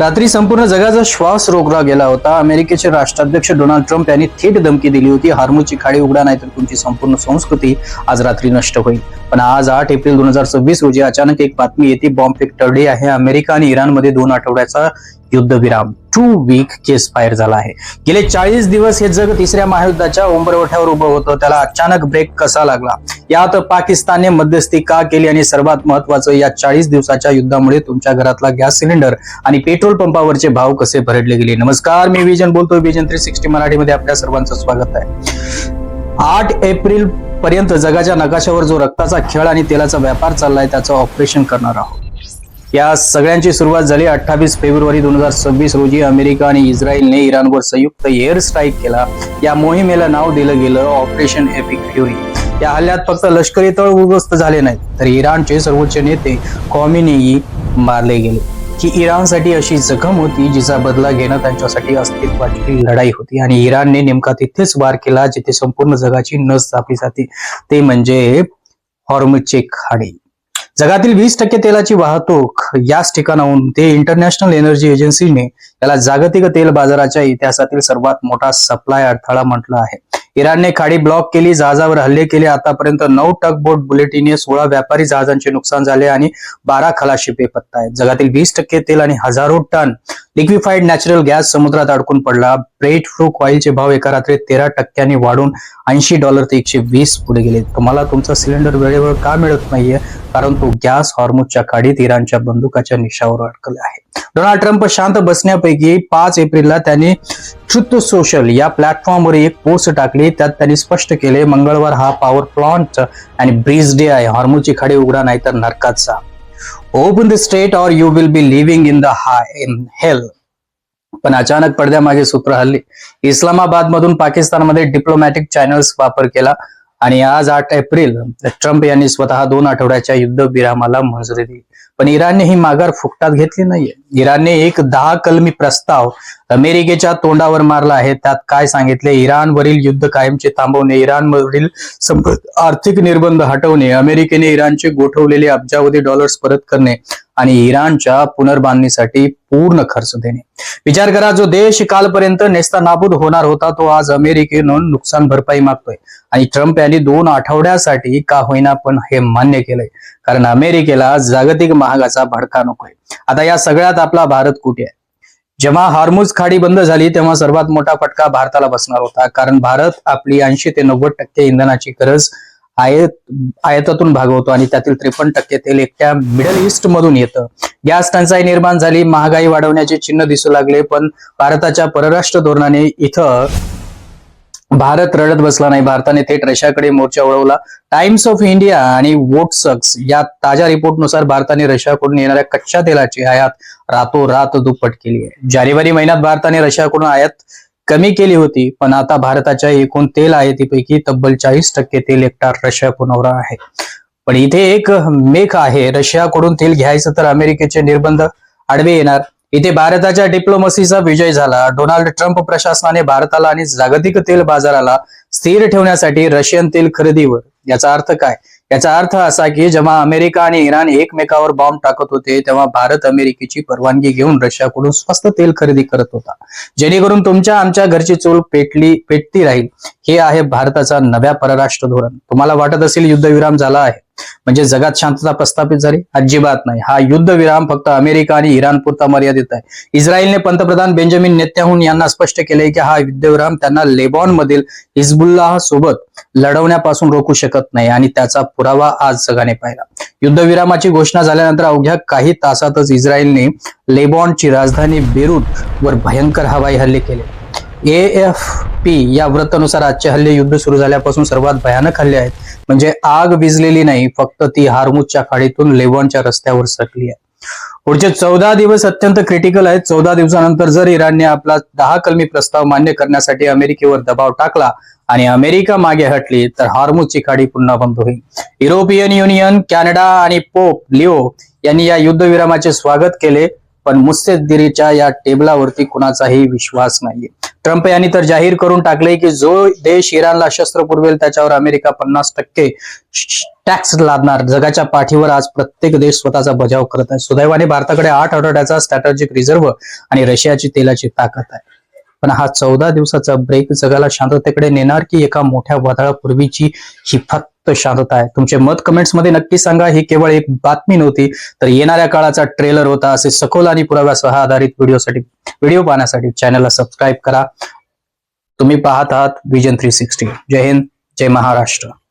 रात्री संपूर्ण जगाचा श्वास रोखला गेला होता। अमेरिकेचे राष्ट्राध्यक्ष डोनाल्ड ट्रम्प यांनी थेट धमकी दिली होती, हार्मुजची खाडी उघडा नाहीतर तुमची संपूर्ण संस्कृती आज रात्री नष्ट होईल। पण आज 8 एप्रिल 2026 रोजी अचानक एक बातमी येते, बॉम्ब टळली आहे। अमेरिका आणि इराणमध्ये 2 आठवड्याचा युद्धविराम 2 वीक केसफायर झाला आहे। गेले 40 दिवस हे जग तिसऱ्या महायुद्धाच्या उंबरवठ्यावर उभं होतं, त्याला अचानक ब्रेक कसा लागला, यात पाकिस्तानने मध्यस्थी का केली आणि सर्वात महत्त्वाचं, या 40 दिवसाच्या युद्धामुळे तुमच्या घरातला गॅस सिलेंडर आणि पेट्रोल पंपावरचे भाव कसे भरडले गेले। नमस्कार, मी विजन बोलतोय, विजन 360 मराठीमध्ये आपल्या सर्वांचं स्वागत आहे। 8 एप्रिल पर्यंत जगाच्या नकाशावर जो रक्ताचा खेळ आणि तेलाचा व्यापार चाललाय त्याचं ऑपरेशन करणार आहोत। या सगळ्यांची सुरुवात झाली 28 फेब्रुवारी 2026 रोजी। अमेरिका आणि इस्रायलने इराणवर संयुक्त एअर स्ट्राईक केला। या मोहिमेला नाव दिलं गेलं ऑपरेशन एपिक फ्युरी। या हल्ल्यात फक्त लष्करी तळ उद्ध्वस्त झाले नाहीत, तर इराणचे सर्वोच्च नेते खॉमेनेई मारले गेले। ही इराणसाठी अशी जखम होती जिचा बदला घेणं त्यांच्यासाठी अस्तित्वाची लढाई होती, आणि इराणने नेमका तिथेच वार केला जिथे संपूर्ण जगाची नस कापली जाते, ते म्हणजे हॉर्मुजची खाडी। जगातील 20% तेलाची वाहतूक याच ठिकाणाहून ते इंटरनॅशनल एनर्जी एजन्सीने याला जागतिक तेल बाजाराच्या इतिहासातील सर्वात मोठा सप्लाय अडथळा म्हटलं आहे। इराणने खाडी ब्लॉक केली, जहाजावर हल्ले केले। आतापर्यंत 9 टगबोट बुलेटिने, 16 व्यापारी जहाजांचे नुकसान झाले आणि 12 खलाशी बेपत्ता आहेत। जगातील 20% तेल आणि हजारो टन लिक्विफाईड नॅचरल गॅस समुद्रात अडकून पडला। ब्रेट फ्रूक ऑइलचे भाव एका रात्रीत 13% वाढून $80 ते 120 पुढे गेले। तुम्हाला तुमचा सिलेंडर वेळेवर का मिळत नाहीये? कारण तो गॅस हॉर्मुजच्या खाडीत इराणच्या बंदुकाच्या निशावर अडकले आहे। डोनाल्ड ट्रम्प शांत बसण्यापैकी 5 एप्रिलला त्यांनी ट्रुथ सोशल या प्लॅटफॉर्मवर एक पोस्ट टाकली। त्यात त्यांनी स्पष्ट केले, मंगळवार हा पॉवर प्लांट आणि ब्रीज डे आहे। हॉर्मुजची खाडी उघडा नाहीतर नरकात जा। ओपन द स्ट्रेट और you will be living in the hell. पण अचानक पडद्यामागे सूत्र हल्ले। इस्लामाबाद मधून पाकिस्तानमध्ये डिप्लोमॅटिक चॅनल्स वापर केला आणि आज 8 एप्रिल ट्रम्प यांनी स्वतः 2 आठवड्याच्या युद्धविरामाला मंजुरी दिली। पण इराणने ही माघार फुकटात घेतली नाहीये। इराणने एक 10 कलमी प्रस्ताव अमेरिकेच्या तोंडावर मारला आहे। त्यात काय सांगितले? इराणवरील युद्ध कायमचे थांबवणे, इराणवरील आर्थिक निर्बंध हटवणे, अमेरिकेने इराणचे गोठवलेले अब्जावधी डॉलर्स परत करणे आणि इराणच्या पुनर्बांधणीसाठी पूर्ण खर्च देणे। विचार करा, जो देश कालपर्यंत नेस्तनाबूद होणार होता तो आज अमेरिकेनं नुकसान भरपाई मागतोय, आणि ट्रम्प यांनी 2 आठवड्यासाठी का होईना पण हे मान्य केलंय, कारण अमेरिकेला जागतिक महागाचा भडका नकोय। आता या सगळ्यात आपला भारत कुठे आहे? जेव्हा हॉर्मुज खाडी बंद झाली तेव्हा सर्वात मोठा फटका भारताला बसणार होता, कारण भारत आपली 80 ते 90% इंधनाची गरज आयातातून भागवतो आणि त्यातील 53% तेल एकट्या मिडल ईस्ट मधून येतं। गॅस टंचाई निर्माण झाली, महागाई वाढवण्याचे चिन्ह दिसू लागले, पण भारताच्या परराष्ट्र धोरणाने इथं भारत रडत बसला नाही। भारताने थेट रशियाकडे मोर्चा वळवला। टाइम्स ऑफ इंडिया आणि वोटसक्स या ताज्या रिपोर्टनुसार भारताने रशियाकडून येणाऱ्या कच्च्या तेलाची आयात रातोरात दुप्पट केली आहे। जानेवारी महिन्यात भारताने रशियाकडून आयात कमी केली होती, पण आता भारताच्या एकूण तेल आयातीपैकी तब्बल 40% तेल एकटा रशियाकडून आहे। पण इथे एक मेख आहे, रशियाकडून तेल घ्यायचं तर अमेरिकेचे निर्बंध आडवे येणार। इथे भारताच्या डिप्लोमसीचा विजय झाला। डोनाल्ड ट्रम्प प्रशासनाने भारताला आणि जागतिक तेल बाजाराला स्थिर ठेवण्यासाठी रशियन तेल खरेदीवर, याचा अर्थ काय? याचा अर्थ असा की जेव्हा अमेरिका आणि इराण एकमेकावर बॉम्ब टाकत होते तेव्हा भारत अमेरिकेची परवानगी घेऊन रशियाकडून स्वस्त तेल खरेदी करत होता, जेणेकरून तुमच्या आमच्या घरची चूल पेटती राहील। हे आहे भारताचा नव्या परराष्ट्र धोरण। तुम्हाला वाटत असेल युद्धविराम झाला आहे म्हणजे जगात शांतता प्रस्थापित झाली? अजिबात नाही। हा युद्धविराम फक्त अमेरिका आणि इराण पुरता मर्यादित आहे। इस्रायलने पंतप्रधान बेंजामिन नेतन्याहू यांना स्पष्ट केले की हा युद्धविराम त्यांना लेबॉन मधील हिजबुल्लाह सोबत लढवण्यापासून रोखू शकत नाही, आणि त्याचा पुरावा आज जगाने पाहिला। युद्धविरामाची घोषणा झाल्यानंतर अवघ्या काही तासातच इस्रायलने लेबॉनची राजधानी बेरूत वर भयंकर हवाई हल्ले केले। AFP या वृत्तानुसार आजचे हल्ले युद्ध सुरू झाल्यापासून सर्वात भयानक हल्ले आहेत। म्हणजे आग विझलेली नाही, फक्त ती हॉर्मुजच्या खाडीतून लेबॉनच्या रस्त्यावर सरकली आहे। पुढचे 14 दिवस अत्यंत क्रिटिकल आहेत। 14 दिवसानंतर जर इराणने आपला 10 कलमी प्रस्ताव मान्य करण्यासाठी अमेरिकेवर दबाव टाकला आणि अमेरिका मागे हटली तर हॉर्मुजची खाडी पुन्हा बंद होईल। युरोपियन युनियन, कॅनडा आणि पोप लिओ यांनी या युद्धविरामाचे स्वागत केले। पण मुत्सद्देगिरीच्या या टेबलावरती कुणाचाही विश्वास नाहीये. ट्रम्प यांनी तर जाहीर करून टाकले की जो देश इराणला शस्त्र पुरवेल त्याच्यावर अमेरिका 50% टॅक्स लादणार. जगाच्या पाठीवर आज प्रत्येक देश स्वतःचा बजाव करत आहे. सुदैवाने भारताकडे 8 आठवड्याचा स्ट्रॅटेजिक रिझर्व्ह आणि रशियाची तेलाची ताकद आहे. पण हा 14 दिवसाचा ब्रेक जगाला शांततेकडे नेणार की एका मोठ्या वादळापूर्वीची ही फक्त शांतता आहे? तुमचे मत कमेंट्स मध्ये नक्की सांगा. ही केवळ एक बातमी नव्हती तर येणाऱ्या काळाचा ट्रेलर होता. असे सखोल आणि पुराव्यासह आधारित व्हिडिओ पाहण्यासाठी चॅनलला सबस्क्राईब करा. तुम्ही पाहत आहात विजन 360. जय हिंद, जय महाराष्ट्र.